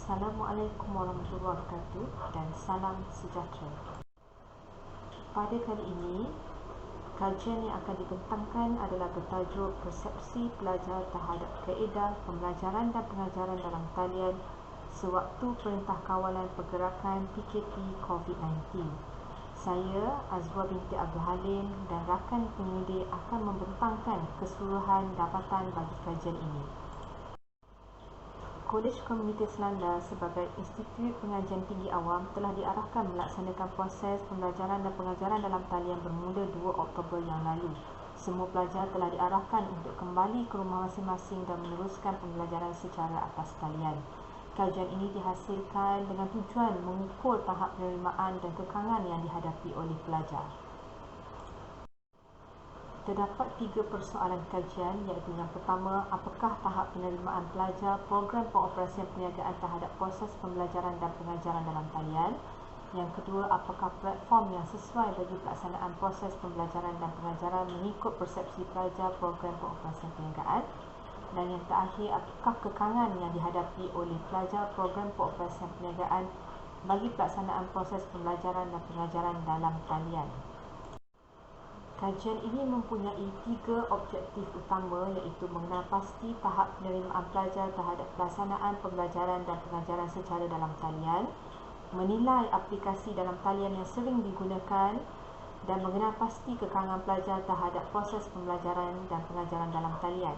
Assalamualaikum warahmatullahi wabarakatuh dan salam sejahtera. Pada kali ini, kajian yang akan dibentangkan adalah bertajuk Persepsi Pelajar Terhadap Kaedah Pembelajaran dan Pengajaran dalam Talian sewaktu Perintah Kawalan Pergerakan PKP COVID-19. Saya, Azwa binti Abdul Halim dan rakan penyudi akan membentangkan keseluruhan dapatan bagi kajian ini. Kolej Komuniti Selanda sebagai Institut Pengajian Tinggi Awam telah diarahkan melaksanakan proses pembelajaran dan pengajaran dalam talian bermula 2 Oktober yang lalu. Semua pelajar telah diarahkan untuk kembali ke rumah masing-masing dan meneruskan pembelajaran secara atas talian. Kajian ini dihasilkan dengan tujuan mengukur tahap penerimaan dan kekangan yang dihadapi oleh pelajar. Terdapat 3 persoalan kajian, iaitu yang pertama, apakah tahap penerimaan pelajar program pengoperasian perniagaan terhadap proses pembelajaran dan pengajaran dalam talian. Yang kedua, apakah platform yang sesuai bagi pelaksanaan proses pembelajaran dan pengajaran mengikut persepsi pelajar program pengoperasian perniagaan. Dan yang terakhir, apakah kekangan yang dihadapi oleh pelajar program pengoperasian perniagaan bagi pelaksanaan proses pembelajaran dan pengajaran dalam talian. Kajian ini mempunyai 3 objektif utama, iaitu mengenal pasti tahap penerimaan pelajar terhadap pelaksanaan pembelajaran dan pengajaran secara dalam talian, menilai aplikasi dalam talian yang sering digunakan, dan mengenal pasti kekangan pelajar terhadap proses pembelajaran dan pengajaran dalam talian.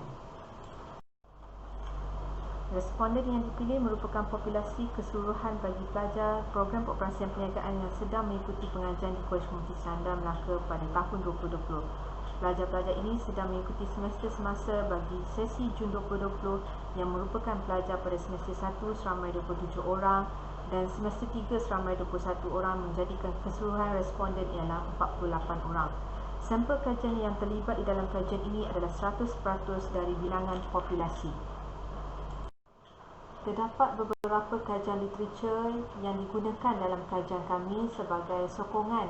Responden yang dipilih merupakan populasi keseluruhan bagi pelajar program pengoperasian perniagaan yang sedang mengikuti pengajian di Kolej Komuniti Selanda Melaka pada tahun 2020. Pelajar-pelajar ini sedang mengikuti semester semasa bagi sesi Jun 2020 yang merupakan pelajar pada semester 1 seramai 27 orang dan semester 3 seramai 21 orang, menjadikan keseluruhan responden ialah 48 orang. Sampel kajian yang terlibat di dalam kajian ini adalah 100% dari bilangan populasi. Terdapat beberapa kajian literatur yang digunakan dalam kajian kami sebagai sokongan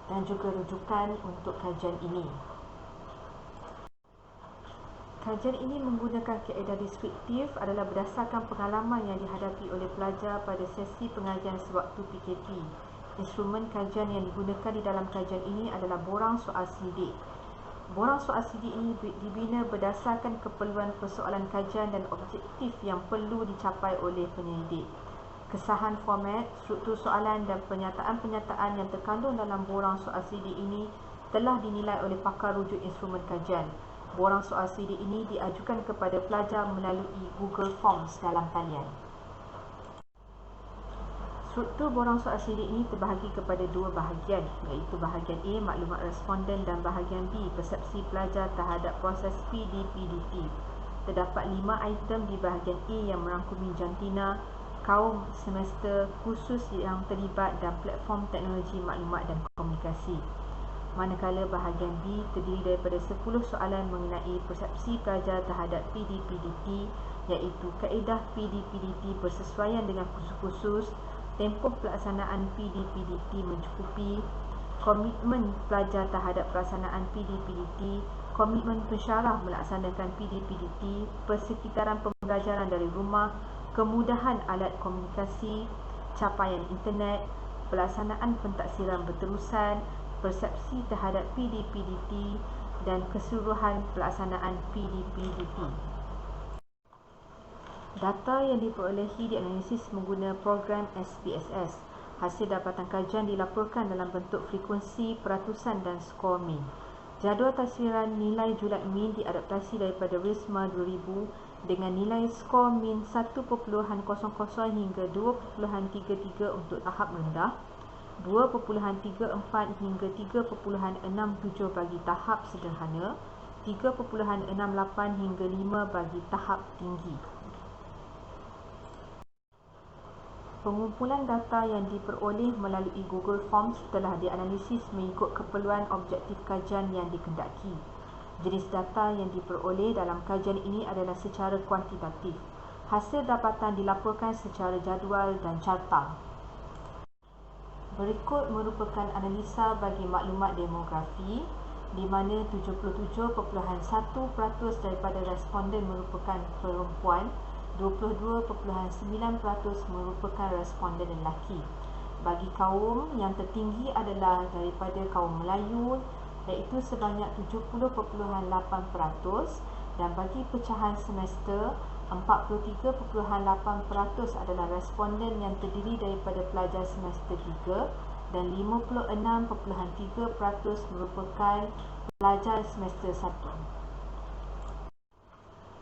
dan juga rujukan untuk kajian ini. Kajian ini menggunakan kaedah deskriptif adalah berdasarkan pengalaman yang dihadapi oleh pelajar pada sesi pengajian sewaktu PKP. Instrumen kajian yang digunakan di dalam kajian ini adalah borang soal selidik. Borang soal selidik ini dibina berdasarkan keperluan persoalan kajian dan objektif yang perlu dicapai oleh penyelidik. Kesahan format, struktur soalan dan pernyataan-pernyataan yang terkandung dalam borang soal selidik ini telah dinilai oleh pakar rujuk instrumen kajian. Borang soal selidik ini diajukan kepada pelajar melalui Google Forms dalam talian. Struktur borang soal selidik ini terbahagi kepada 2 bahagian, iaitu bahagian A, maklumat responden, dan bahagian B, persepsi pelajar terhadap proses PDPDT. Terdapat 5 item di bahagian A yang merangkumi jantina, kaum semester khusus yang terlibat dan platform teknologi maklumat dan komunikasi. Manakala bahagian B terdiri daripada 10 soalan mengenai persepsi pelajar terhadap PDPDT, iaitu kaedah PDPDT bersesuaian dengan khusus-khusus, tempoh pelaksanaan PDPDT mencukupi, komitmen pelajar terhadap pelaksanaan PDPDT, komitmen pensyarah melaksanakan PDPDT, persekitaran pembelajaran dari rumah, kemudahan alat komunikasi, capaian internet, pelaksanaan pentaksiran berterusan, persepsi terhadap PDPDT dan keseluruhan pelaksanaan PDPDT. Data yang diperolehi dianalisis menggunakan program SPSS. Hasil dapatan kajian dilaporkan dalam bentuk frekuensi, peratusan dan skor min. Jadual taswiran nilai julat min diadaptasi daripada RISMA 2000 dengan nilai skor min 1.00 hingga 2.33 untuk tahap rendah, 2.34 hingga 3.67 bagi tahap sederhana, 3.68 hingga 5 bagi tahap tinggi. Pengumpulan data yang diperoleh melalui Google Forms telah dianalisis mengikut keperluan objektif kajian yang dikendaki. Jenis data yang diperoleh dalam kajian ini adalah secara kuantitatif. Hasil dapatan dilaporkan secara jadual dan carta. Berikut merupakan analisa bagi maklumat demografi, di mana 77.1% daripada responden merupakan perempuan 22.9% merupakan responden lelaki. Bagi kaum yang tertinggi adalah daripada kaum Melayu, iaitu sebanyak 70.8%, dan bagi pecahan semester 43.8% adalah responden yang terdiri daripada pelajar semester 3 dan 56.3% merupakan pelajar semester 1.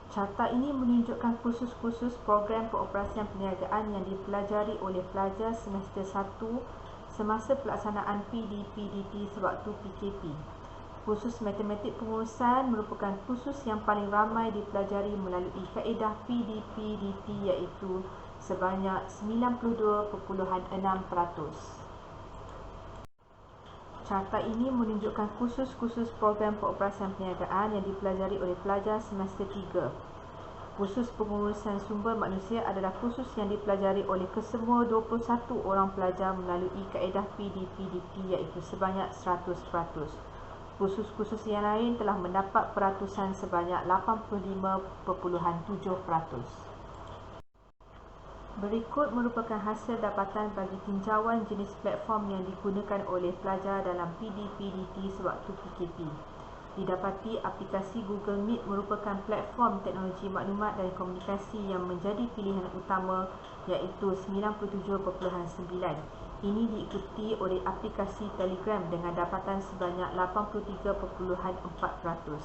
Carta ini menunjukkan kursus-kursus program pengoperasian perniagaan yang dipelajari oleh pelajar semester 1 semasa pelaksanaan PDPDT sewaktu PKP. Kursus matematik pengurusan merupakan kursus yang paling ramai dipelajari melalui kaedah PDPDT, iaitu sebanyak 92.6%. Carta ini menunjukkan kursus-kursus program pengoperasian perniagaan yang dipelajari oleh pelajar semester 3. Kursus pengurusan sumber manusia adalah kursus yang dipelajari oleh kesemua 21 orang pelajar melalui kaedah PDPDT, iaitu sebanyak 100%. Kursus-kursus yang lain telah mendapat peratusan sebanyak 85.7%. Berikut merupakan hasil dapatan bagi tinjauan jenis platform yang digunakan oleh pelajar dalam PDPDT sewaktu PKP. Didapati aplikasi Google Meet merupakan platform teknologi maklumat dan komunikasi yang menjadi pilihan utama, iaitu 97.9%. Ini diikuti oleh aplikasi Telegram dengan dapatan sebanyak 83.4%.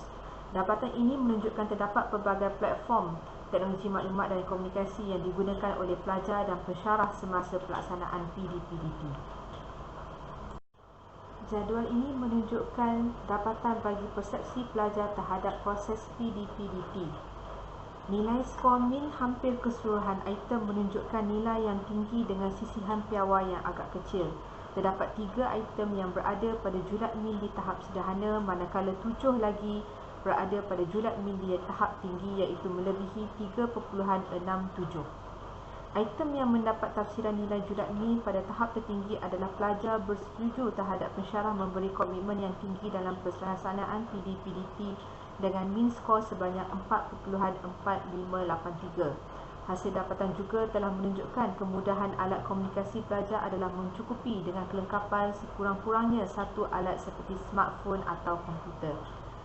Dapatan ini menunjukkan terdapat pelbagai platform teknologi maklumat dan komunikasi yang digunakan oleh pelajar dan pensyarah semasa pelaksanaan PDPDT. Jadual ini menunjukkan dapatan bagi persepsi pelajar terhadap proses PDPDT. Nilai skor min hampir keseluruhan item menunjukkan nilai yang tinggi dengan sisihan piawai yang agak kecil. Terdapat 3 item yang berada pada julat min di tahap sederhana, manakala 7 lagi berada pada julat min di tahap tinggi, iaitu melebihi 3.67. Item yang mendapat tafsiran nilai julat min pada tahap tertinggi adalah pelajar bersetuju terhadap pensyarah memberi komitmen yang tinggi dalam pelaksanaan PDPDT dengan min skor sebanyak 4.4583. Hasil dapatan juga telah menunjukkan kemudahan alat komunikasi pelajar adalah mencukupi dengan kelengkapan sekurang-kurangnya satu alat seperti smartphone atau komputer.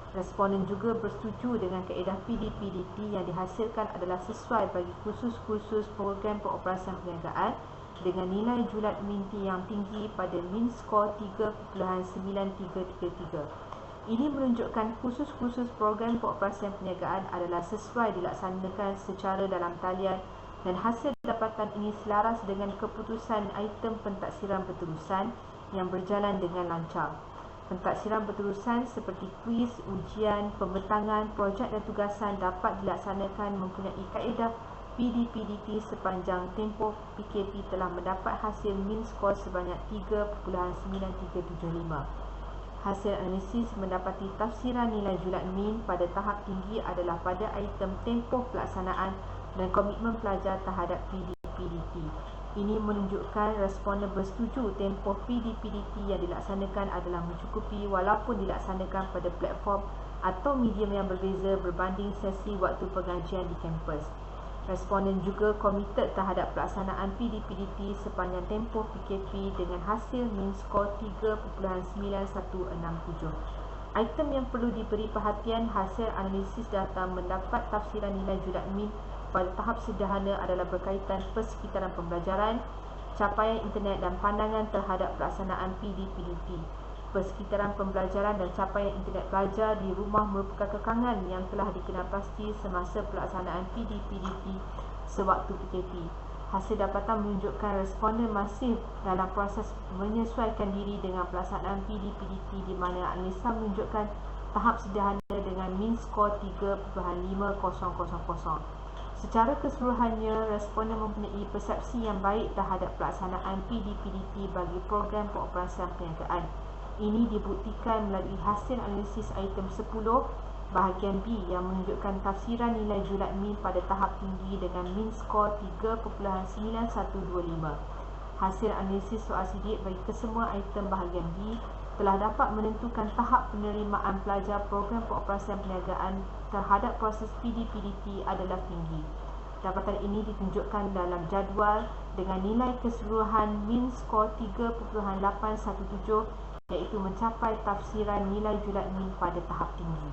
Responden juga bersetuju dengan kaedah PDPDT yang dihasilkan adalah sesuai bagi kursus-kursus program pengoperasian perniagaan dengan nilai julat min yang tinggi pada min skor 3.9333. Ini menunjukkan kursus-kursus program pengoperasian perniagaan adalah sesuai dilaksanakan secara dalam talian, dan hasil dapatan ini selaras dengan keputusan item pentaksiran berterusan yang berjalan dengan lancar. Pentaksiran berterusan seperti kuis, ujian, pembentangan, projek dan tugasan dapat dilaksanakan mempunyai kaedah PDPDT sepanjang tempoh PKP telah mendapat hasil min skor sebanyak 3.9375. Hasil analisis mendapati tafsiran nilai julat min pada tahap tinggi adalah pada item tempoh pelaksanaan dan komitmen pelajar terhadap PDPDT. Ini menunjukkan responden bersetuju tempoh PDPDT yang dilaksanakan adalah mencukupi walaupun dilaksanakan pada platform atau medium yang berbeza berbanding sesi waktu pengajian di kampus. Responden juga komited terhadap pelaksanaan PDPDT sepanjang tempoh PKP dengan hasil min skor 3.9167. Item yang perlu diberi perhatian, hasil analisis data mendapat tafsiran nilai julat min pada tahap sederhana adalah berkaitan persekitaran pembelajaran, capaian internet dan pandangan terhadap pelaksanaan PDPDT. Persekitaran pembelajaran dan capaian internet pelajar di rumah merupakan kekangan yang telah dikenal pasti semasa pelaksanaan PDPDT sewaktu PKP. Hasil dapatan menunjukkan responden masih dalam proses menyesuaikan diri dengan pelaksanaan PDPDT, di mana analisa menunjukkan tahap sederhana dengan min skor 3.5000. Secara keseluruhannya, responden mempunyai persepsi yang baik terhadap pelaksanaan PDPDT bagi program pengoperasian perniagaan. Ini dibuktikan melalui hasil analisis item 10 bahagian B yang menunjukkan tafsiran nilai julat min pada tahap tinggi dengan min skor 3.9125. Hasil analisis soal sidik bagi kesemua item bahagian B telah dapat menentukan tahap penerimaan pelajar program pengoperasian perniagaan terhadap proses PDPDT adalah tinggi. Dapatan ini ditunjukkan dalam jadual dengan nilai keseluruhan min skor 3.817 iaitu mencapai tafsiran nilai julat min pada tahap tinggi.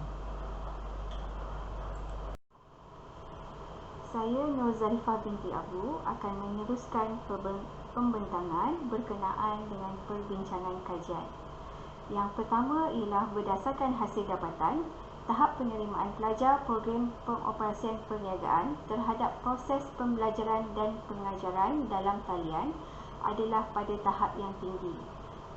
Saya Nur Zarifah binti Abu akan meneruskan pembentangan berkenaan dengan perbincangan kajian. Yang pertama ialah berdasarkan hasil dapatan, tahap penerimaan pelajar program pengoperasian perniagaan terhadap proses pembelajaran dan pengajaran dalam talian adalah pada tahap yang tinggi.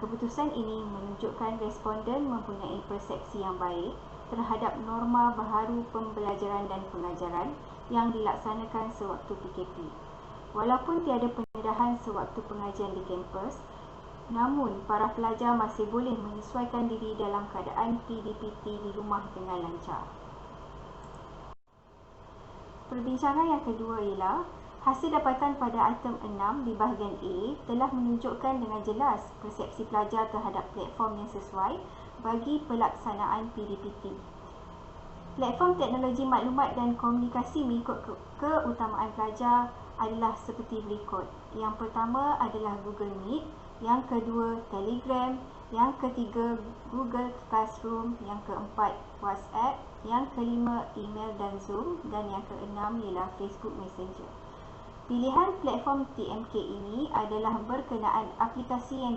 Keputusan ini menunjukkan responden mempunyai persepsi yang baik terhadap norma baharu pembelajaran dan pengajaran yang dilaksanakan sewaktu PKP. Walaupun tiada pendedahan sewaktu pengajian di kampus, namun para pelajar masih boleh menyesuaikan diri dalam keadaan PDPT di rumah dengan lancar. Perbincangan yang kedua ialah hasil dapatan pada item 6 di bahagian A telah menunjukkan dengan jelas persepsi pelajar terhadap platform yang sesuai bagi pelaksanaan PDPT. Platform teknologi maklumat dan komunikasi mengikut keutamaan pelajar adalah seperti berikut. Yang pertama adalah Google Meet, yang kedua Telegram, yang ketiga Google Classroom, yang keempat WhatsApp, yang kelima email dan Zoom, dan yang keenam ialah Facebook Messenger. Pilihan platform TMK ini adalah berkenaan aplikasi yang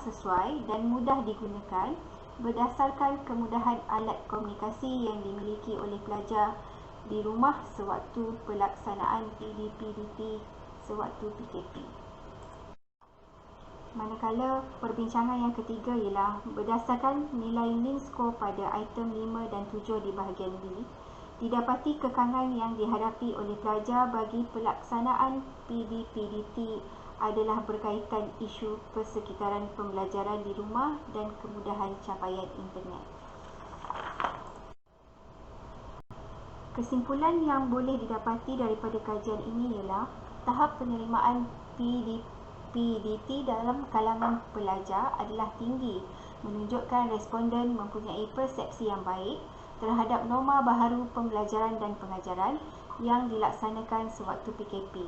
sesuai dan mudah digunakan berdasarkan kemudahan alat komunikasi yang dimiliki oleh pelajar di rumah sewaktu pelaksanaan PDPT sewaktu PKP. Manakala perbincangan yang ketiga ialah berdasarkan nilai min skor pada item 5 dan 7 di bahagian B, didapati kekangan yang dihadapi oleh pelajar bagi pelaksanaan PDPT adalah berkaitan isu persekitaran pembelajaran di rumah dan kemudahan capaian internet. Kesimpulan yang boleh didapati daripada kajian ini ialah tahap penerimaan PDPT dalam kalangan pelajar adalah tinggi, menunjukkan responden mempunyai persepsi yang baik terhadap norma baharu pembelajaran dan pengajaran yang dilaksanakan sewaktu PKP.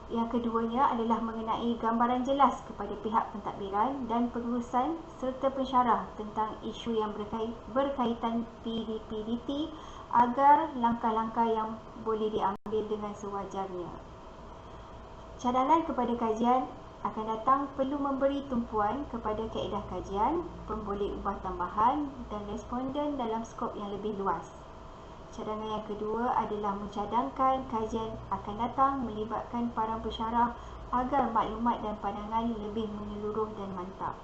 Yang keduanya adalah mengenai gambaran jelas kepada pihak pentadbiran dan pengurusan serta pensyarah tentang isu yang berkaitan PDPT agar langkah-langkah yang boleh diambil dengan sewajarnya. Cadangan kepada kajian akan datang perlu memberi tumpuan kepada kaedah kajian, pemboleh ubah tambahan dan responden dalam skop yang lebih luas. Cadangan yang kedua adalah mencadangkan kajian akan datang melibatkan para pensyarah agar maklumat dan pandangan lebih menyeluruh dan mantap.